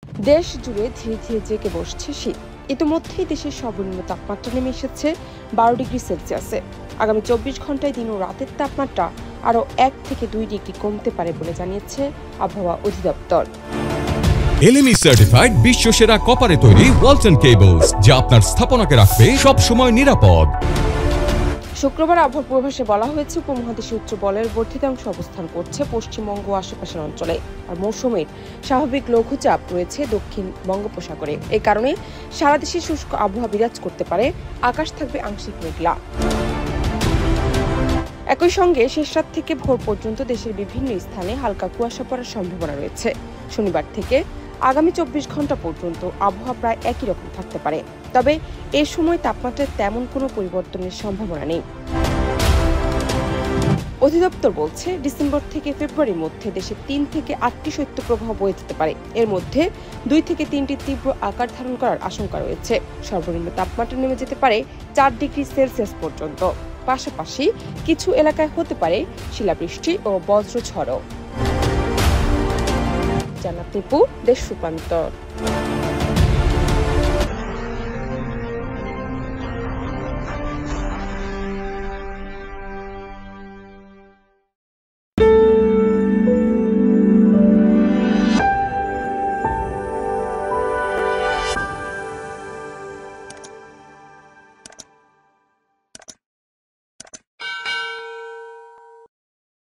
দেশ জুড়ে ধীরে ধীরে জেগে বসছে শীত। ইতিমধ্যেই দেশের সর্বনিম্ন তাপমাত্রা নেমে এসেছে 12 ডিগ্রি সেলসিয়াসে। আগামী 24 ঘন্টায় দিন ও রাতের তাপমাত্রা আরও 1 থেকে 2 ডিগ্রি কমতে পারে বলে জানিয়েছে আবহাওয়া অধিদপ্তর। এলএমই সার্টিফাইড বিশ্বসেরা কপারে তৈরি ওয়ালটন কেবলস, যা আপনার স্থাপনাকে রাখবে সব সময় নিরাপদ। শুক্রবার আবহাওয়ার পূর্বাভাসে বলা হয়েছে, উপমহাদেশে উচ্চ বলয়ের বর্ধিত অংশ অবস্থান করছে পশ্চিমবঙ্গ ও আশেপাশের অঞ্চলে, আর মৌসুমের স্বাভাবিক লঘুচাপ রয়েছে দক্ষিণ বঙ্গোপসাগরে। এই কারণে সারা দেশে শুষ্ক আবহাওয়া বিরাজ করতে পারে, আকাশ থাকবে আংশিক মেঘলা। একই সঙ্গে শেষ রাত থেকে ভোর পর্যন্ত দেশের বিভিন্ন স্থানে হালকা কুয়াশা পড়ার সম্ভাবনা রয়েছে। শনিবার থেকে আগামী 24 ঘন্টা পর্যন্ত আবহাওয়া প্রায় একই রকম থাকতে পারে, তবে এ সময় তাপমাত্রায় তেমন কোনো পরিবর্তনের সম্ভাবনা নেই। অধিদপ্তর বলছে, ডিসেম্বর থেকে ফেব্রুয়ারির মধ্যে দেশে 3 থেকে 8টি শৈত্যপ্রবাহ বয়ে যেতে পারে। এর মধ্যে 2 থেকে 3টি তীব্র আকার ধারণ করার আশঙ্কা রয়েছে। সর্বনিম্ন তাপমাত্রা নেমে যেতে পারে 4 ডিগ্রি সেলসিয়াস পর্যন্ত। পাশাপাশি কিছু এলাকায় হতে পারে শিলাবৃষ্টি ও বজ্রঝড়ও। জান্নাত নিপু, দেশ রূপান্তর।